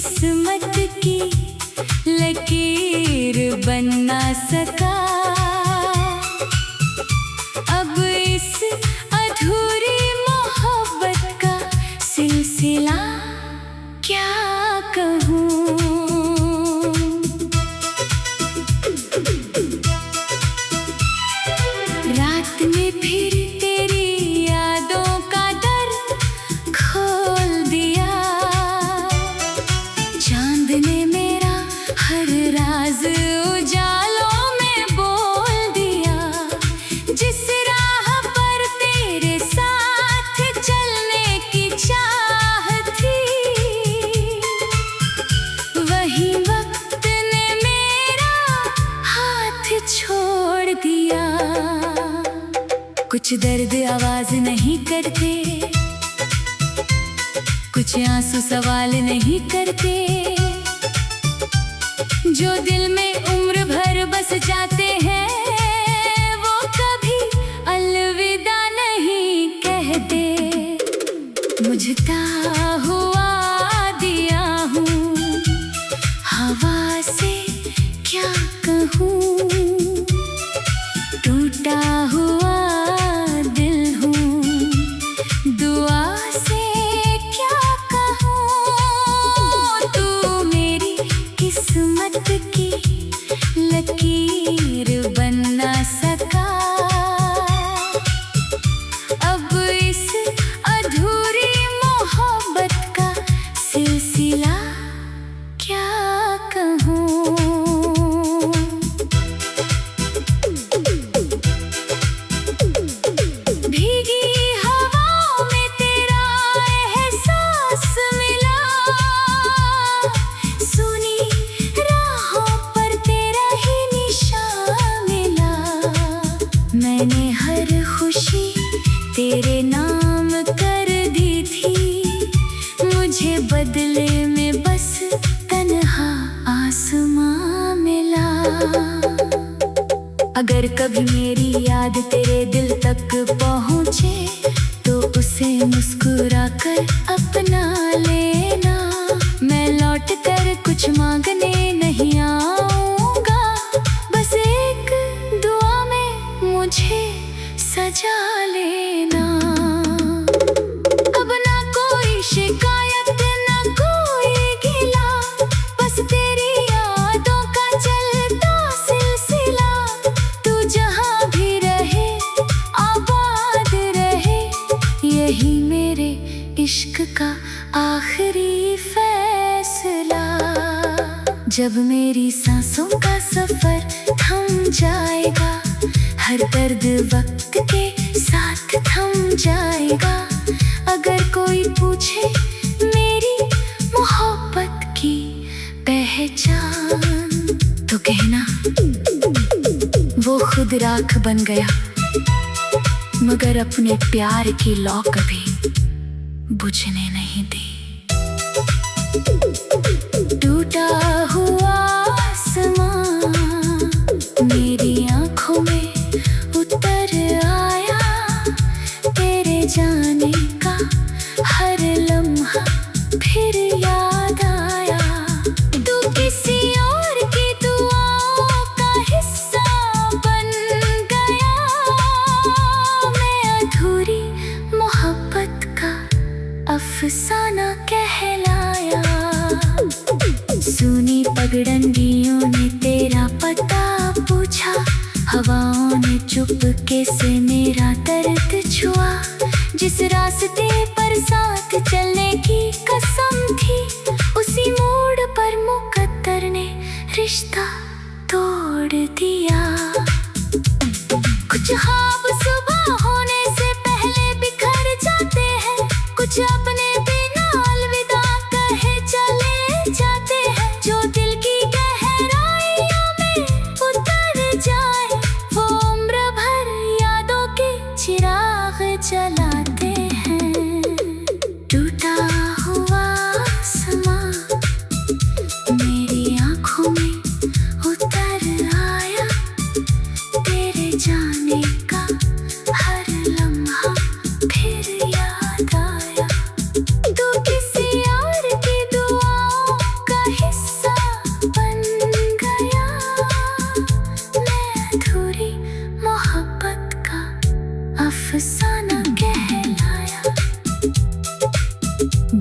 किस्मत की लकीर बन ना सका। अब इस अधूरी मोहब्बत का सिलसिला क्या कहूँ। रात में फिर तेरी यादों का दर खोल दिया। चांद ने मेरा हर राज उजालों में बोल दिया। जिस राह पर तेरे साथ चलने की चाह थी, वही वक्त ने मेरा हाथ छोड़ दिया। कुछ दर्द आवाज नहीं करते, कुछ आंसू सवाल नहीं करते। जो दिल में उम्र भर बस जाते हैं, वो कभी अलविदा नहीं कहते। मुझता हुआ दिया हूँ, हवा से क्या कहूँ। टूटा हुआ दिल हूँ, दुआ से क्या कहूँ। तू मेरी किस्मत की लकीर बन ना सका। अब इस अधूरी मोहब्बत का सिलसिला क्या कहूँ। भीगी हवाओं में तेरा एहसास मिला, सुनी राहों पर तेरा ही निशान मिला। मैंने हर खुशी तेरे नाम कर दी थी, मुझे बदले में बस तन्हा आसमां मिला। अगर कभी मेरी याद तेरे दिल तक पहुँचे, तो उसे मुस्कुरा कर अपना लेना। मैं लौट कर कुछ मांगने नहीं आऊँगा, बस एक दुआ में मुझे सजा लेना। अब ना कोई शिकायत ना कोई गिला, बस तेरी यादों का चलता सिलसिला। तू जहाँ भी रहे आबाद रहे, यही मेरे इश्क का आखिरी फैसला। जब मेरी सांसों का सफर थम जाएगा, हर दर्द वक्त के साथ थम जाएगा। अगर कोई पूछे मेरी मोहब्बत की पहचान, तो कहना वो खुद राख बन गया, मगर अपने प्यार की लौ कभी बुझने नहीं दी। टूटा हुआ आसमां मेरी आँखों में उतर आया, तेरे जाने का हर लम्हा फिर याद आया। तू किसी और की दुआओं का हिस्सा बन गया, मैं अधूरी मोहब्बत का अफसाना कहलाया। सुनी पगडंडियों ने तेरा पता पूछा, हवाओं ने चुपके से मेरा दर्द छुआ। जिस रास्ते पर साथ चलने की कसम थी, उसी मोड़ पर मुकद्दर ने रिश्ता तोड़ दिया। कुछ ख्वाब सुबह होने से पहले बिखर जाते हैं, कुछ अपने बिना अलविदा कहे चले जाते हैं। जो दिल की गहराइयों में उतर जाए, वो उम्र भर यादों के चिराग जलाते हैं।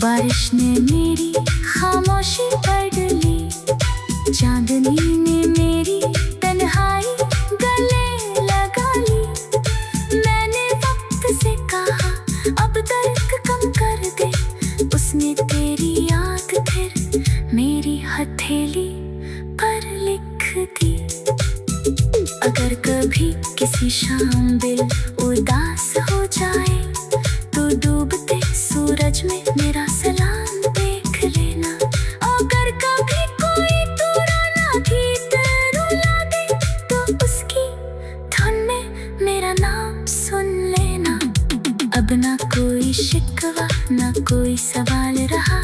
बारिश ने मेरी खामोशी पढ़ ली, चांदनी ने मेरी तन्हाई गले लगा ली। मैंने वक्त से कहा अब दर्द कम कर दे, उसने तेरी याद फिर मेरी हथेली पर लिख दी। अगर कभी किसी शाम दिल उदास हो जाए तो डूबते सूरज में मेरा सलाम देख लेना। अगर कभी कोई पुराना गीत रुला दे तो उसकी धुन में मेरा नाम सुन लेना। अब ना कोई शिकवा ना कोई सवाल रहा,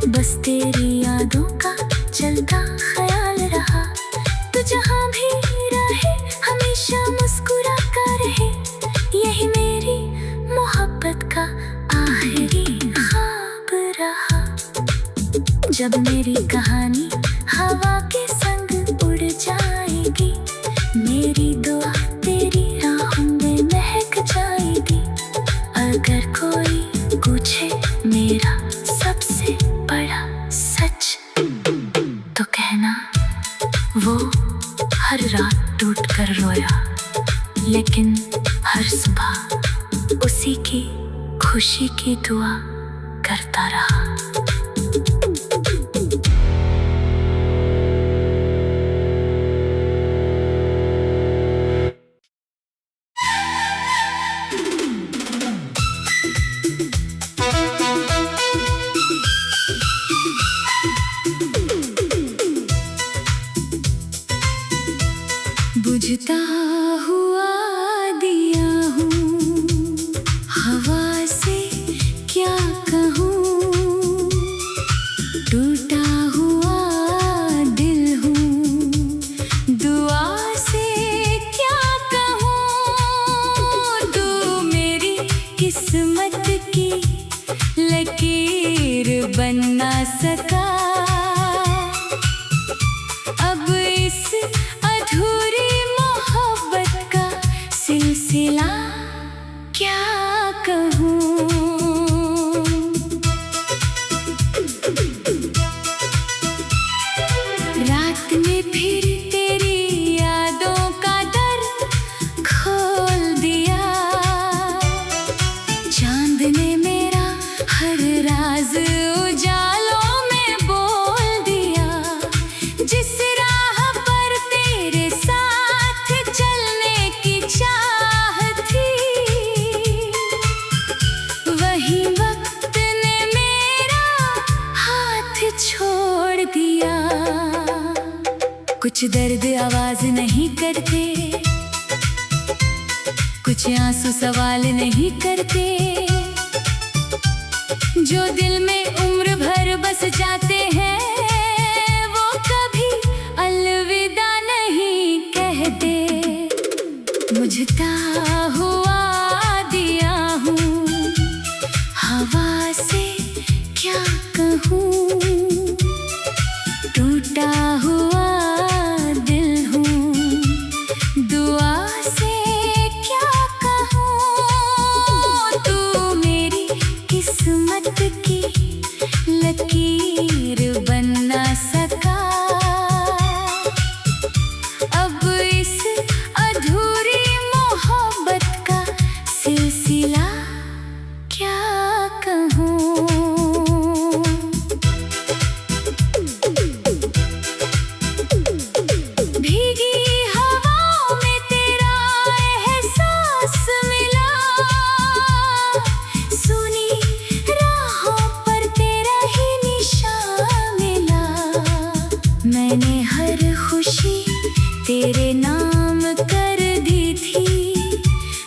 बस तेरी यादों का चलता ख्याल रहा। तू जहाँ भी रहे हमेशा मुस्कुरा कर रहे, यही मेरी मोहब्बत का आखिरी ख्वाब रहा। जब मेरी कहानी हवा के संग उड़ जाएगी, मेरी दुआ तेरी राहों में महक जाएगी। अगर कोई पूछे मेरा सबसे बड़ा सच तो कहना वो हर रात टूट कर रोया, लेकिन हर सुबह उसी की खुशी की दुआ करता रहा। बुझता हुआ दिया हूँ, हवा से क्या कहूँ, टूटा हुआ दिल हूँ, दुआ से क्या कहूँ। तू मेरी किस्मत की लकीर बन ना सका, अब इस अधूरी मोहब्बत का सिलसिला क्या कहूँ। रात में फिर तेरी यादों का दर खोल दिया, चांद ने मेरा हर राज उजालों में बोल दिया। जिस राह पर तेरे साथ चलने की चाह थी, वही वक्त ने मेरा हाथ छोड़ दिया। कुछ दर्द आवाज नहीं करते, कुछ आंसू सवाल नहीं करते, जो दिल में उम्र भर बस जाते हैं वो कभी अलविदा नहीं कहते। बुझता हुआ दिया हूँ, हवा से क्या कहूँ, टूटा हुआ दिल हूँ, दुआ से क्या कहूँ। तू मेरी किस्मत की लकीर बन ना सका, अब इस अधूरी मोहब्बत का सिलसिला क्या कहूँ। भीगी हवाओं में तेरा एहसास मिला, सुनी राहों पर तेरा ही निशान मिला। मैंने हर खुशी तेरे नाम कर दी थी,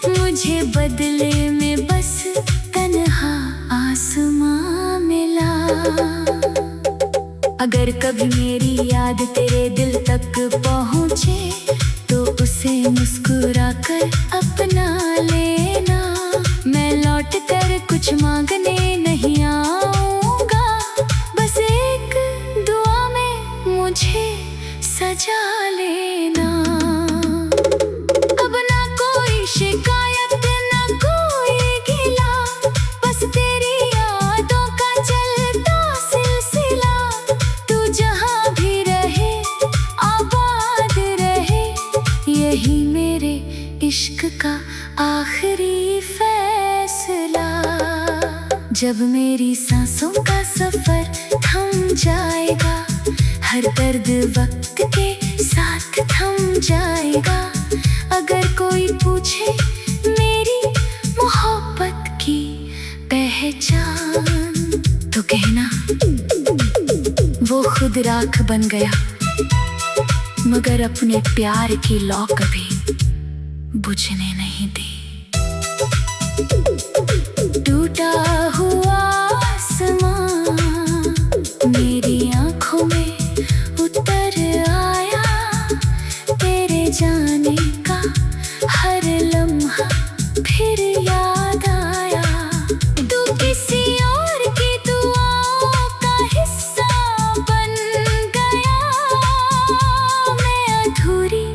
मुझे बदले में बस तन्हा आसमां मिला। अगर कभी मेरी याद तेरे दिल तक पहुँचे तो उसे मुस्कुरा कर अपना लेना। मैं लौट कर कुछ मांगने नहीं आऊँगा, बस एक दुआ में मुझे सजा लेना। अब ना कोई शिकायत ना कोई गिला, बस तेरी यादों का का आखिरी फैसला। जब मेरी सांसों का सफर थम जाएगा, हर दर्द वक्त के साथ थम जाएगा। अगर कोई पूछे मेरी मोहब्बत की पहचान, तो कहना वो खुद राख बन गया, मगर अपने प्यार की लौ कभी बुझने नहीं दी। टूटा हुआ आसमां मेरी आंखों में उतर आया, तेरे जाने का हर लम्हा फिर याद आया। तू किसी और की दुआओं का हिस्सा बन गया, मैं अधूरी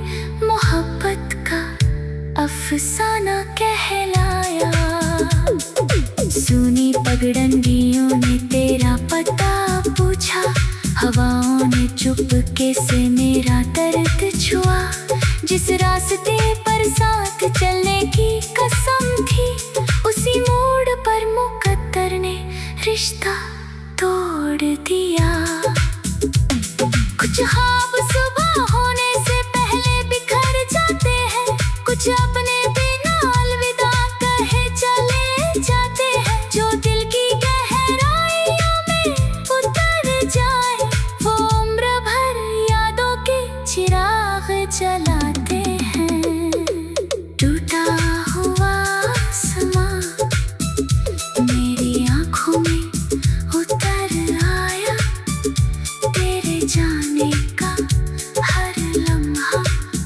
मोहब्बत का अफसाना कहलाया। सुनी पगडंडियों ने तेरा पता पूछा, हवाओं ने चुपके से मेरा दर्द छुआ। जिस रास्ते पर साथ चलने की कसम थी, उसी मोड़ पर मुकद्दर ने रिश्ता तोड़ दिया। कुछ ख्वाब सुबह होने से पहले बिखर जाते हैं, कुछ अपने बिना अलविदा कहे चले जाते हैं। जो दिल की गहराइयों में उतर जाए, वो उम्र भर यादों के चिराग जलाते हैं। टूटा हुआ आसमां मेरी आंखों में उतर आया, तेरे जाने का हर लम्हा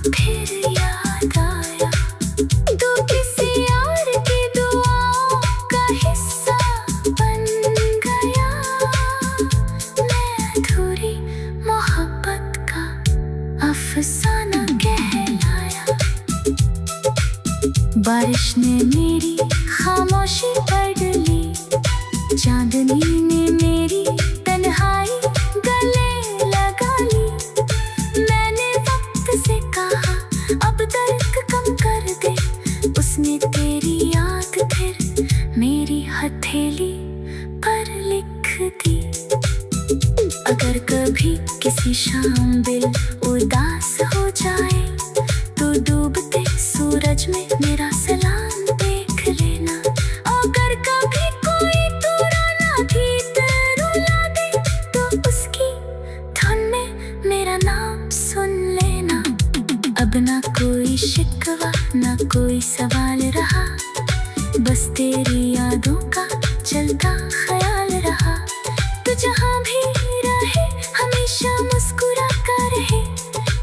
फिर याद आया। तू किसी और की दुआओं का हिस्सा बन गया, मैं अधूरी मोहब्बत का अफसाना कहलाया। बारिश ने मेरी खामोशी पढ़ ली, चांदनी ने मेरी तन्हाई गले लगा ली। मैंने वक्त से कहा अब दर्द कम कर दे, उसने तेरी याद फिर मेरी हथेली पर लिख दी। अगर कभी किसी शाम दिल उदास हो जाए, तो डूबते सूरज में मेरा सलाम देख लेना। अगर कभी कोई पुराना गीत रुला दे, तो उसकी धुन में मेरा नाम सुन लेना। अब ना कोई शिकवा ना कोई सवाल रहा, बस तेरी यादों का चलता ख्याल रहा। तू जहाँ भी रहे हमेशा मुस्कुरा कर रहे,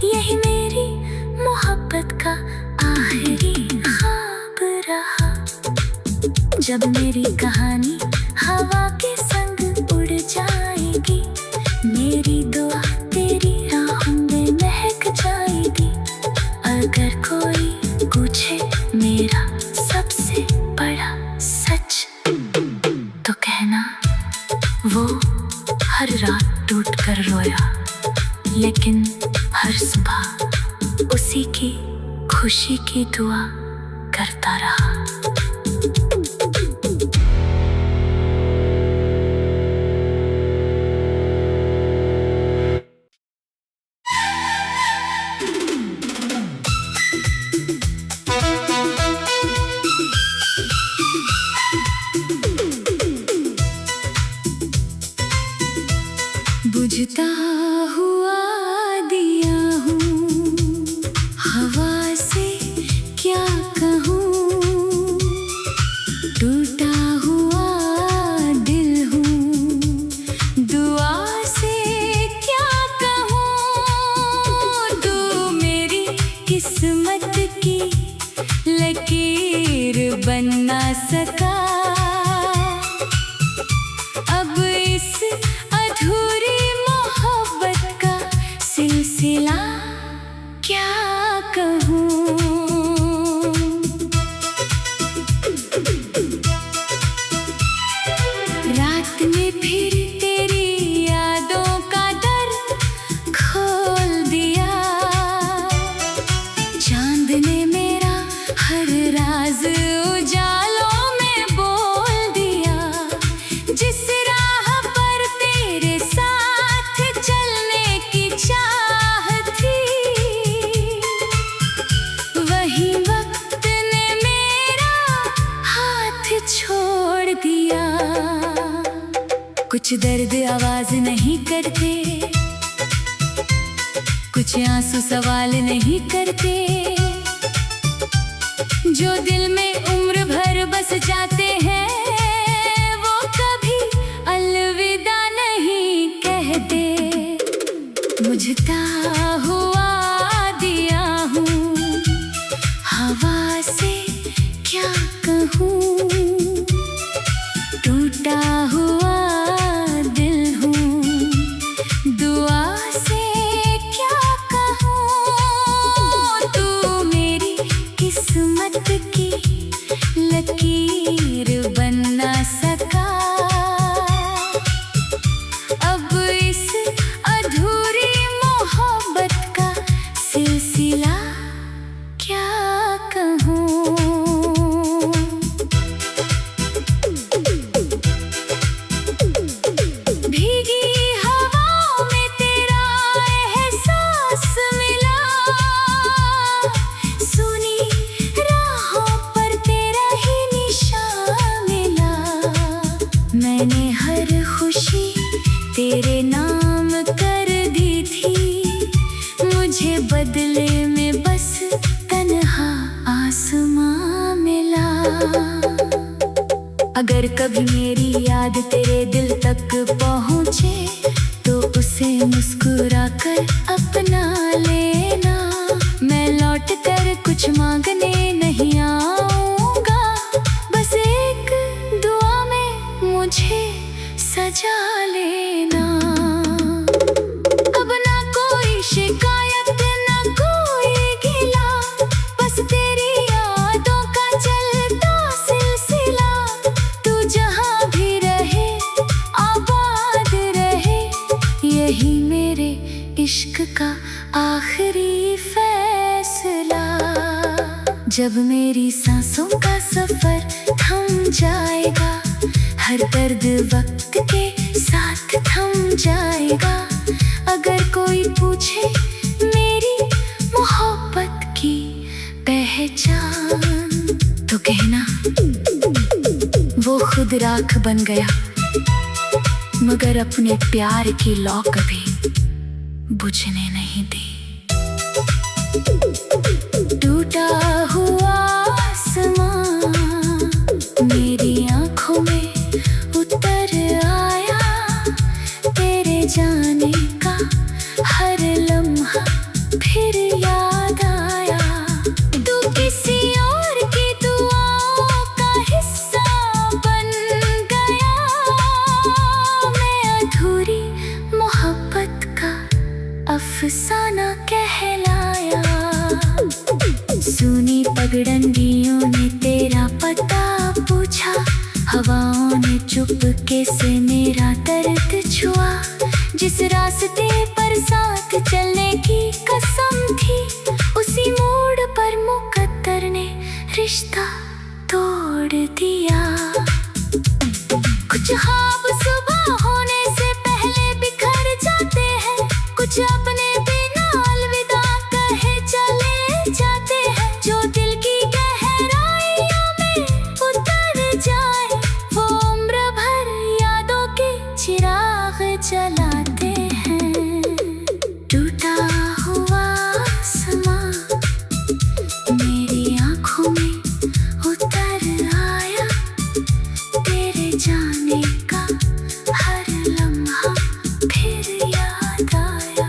यही मेरी मोहब्बत का आखिरी ख्वाब रहा। जब मेरी कहानी हवा के संग उड़ जाएगी, मेरी दुआ तेरी राहों में महक जाएगी। अगर कोई पूछे मेरा सबसे बड़ा सच, तो कहना वो हर रात टूट कर रोया, लेकिन हर सुबह उसी की खुशी की दुआ करता रहा। बुझता हुआ दिया हूँ, हवा से क्या कहूँ। टूटा हुआ दिल हूँ, दुआ से क्या कहूँ। तू मेरी किस्मत की लकीर बन ना सका, अब इस अधूरी मोहब्बत कुछ दर्द आवाज नहीं करते, कुछ आंसू सवाल नहीं करते, जो दिल में उम्र भर बस जाते हैं वो कभी अलविदा नहीं कहते। मुझता हुआ दिया हूँ, हवा से क्या कहूँ, टूटा हुआ दिल हूँ, दुआ से क्या कहूँ। तू मेरी किस्मत की लकीर बन ना सका, अब इस अधूरी मोहब्बत का सिलसिला क्या कहूँ। भीगी हवाओं में तेरा एहसास मिला, सुनी राहों पर तेरा ही निशान मिला। मैंने हर खुशी तेरे नाम कर दी थी, मुझे बदले में बस तन्हा आसमां मिला। अगर कभी मेरी याद तेरे दिल तक पहुँचे तो उसे मुस्कुरा कर अपना लेना। मैं लौट कर कुछ मांगने नहीं आऊँगा, बस एक दुआ में मुझे सजा लेना। अब ना कोई शिकायत ना कोई गिला, बस तेरी यादों का चलता सिलसिला। तू जहाँ भी रहे आबाद रहे, यही मेरे इश्क का आखिरी फैसला। जब मेरी सांसों का सफर थम जाएगा, हर दर्द वक्त के साथ थम जाएगा। अगर कोई पूछे मेरी मोहब्बत की पहचान, तो कहना वो खुद राख बन गया, मगर अपने प्यार की लौ कभी बुझने नहीं दी। टूटा हुआ आसमां मेरी आँखों में उतर आया, तेरे जाने का हर लम्हा फिर याद आया। तू किसी और की दुआओं का हिस्सा बन गया, मैं अधूरी मोहब्बत का अफसाना कहलाया। सुनी पगडंडियों ने तेरा पता पूछा, हवाओं ने चुपके से मेरा दर्द छुआ। जिस रास्ते पर साथ चलने की कसम थी, उसी मोड़ पर मुकद्दर ने रिश्ता तोड़ दिया। कुछ ख्वाब सुबह होने से पहले बिखर जाते हैं, कुछ अपने बिना अलविदा कहे चले जाते हैं। जो दिल की गहराइयों में उतर जाए, वो उम्र भर यादों के चिराग जलाते हैं। टूटा हुआ आसमां मेरी आँखों में उतर आया, तेरे जाने का हर लम्हा फिर याद आया।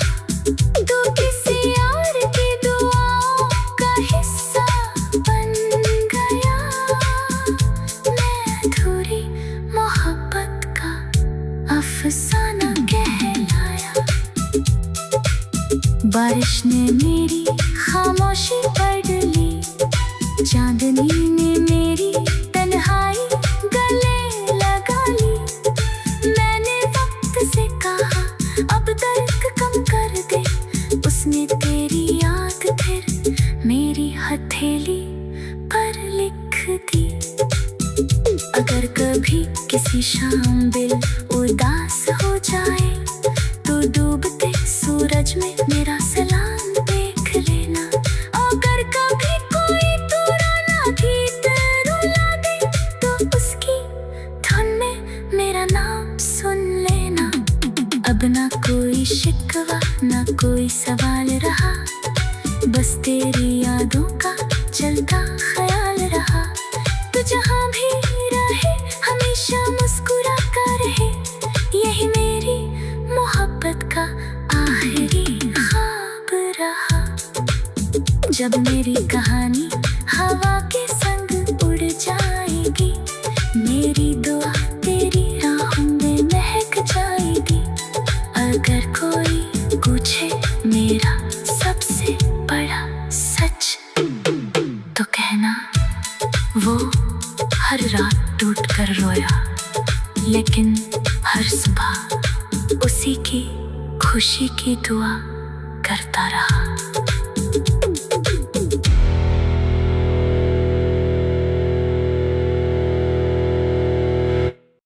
तू किसी और की दुआओं का हिस्सा बन गया, मैं अधूरी मोहब्बत का अफसाना कहलाया। बारिश ने मेरी खामोशी पढ़ ली, चांदनी ने मेरी तन्हाई गले लगा ली। मैंने वक्त से कहा अब दर्द कम कर दे, उसने तेरी याद फिर मेरी हथेली पर लिख दी। अगर कभी किसी शाम दिल उदास हो जाए, तो डूबते सूरज में मेरा सलाम देख लेना। अगर कभी कोई पुराना गीत रुला दे, तो उसकी धुन में मेरा नाम सुन अब ना कोई शिकवा ना कोई सवाल रहा, बस तेरी यादों का चलता ख्याल रहा। तू जहाँ भी रहे हमेशा मुस्कुराता रहे, यही मेरी मोहब्बत का आखिरी ख्वाब रहा। जब मेरी कहानी हवा के संग उड़ जाएगी, मेरी दुआ तेरी राहों में महक जाएगी। अगर कोई पूछे मेरा सबसे बड़ा सच, तो कहना वो हर रात टूट कर रोया, लेकिन हर सुबह उसी की खुशी की दुआ करता रहा।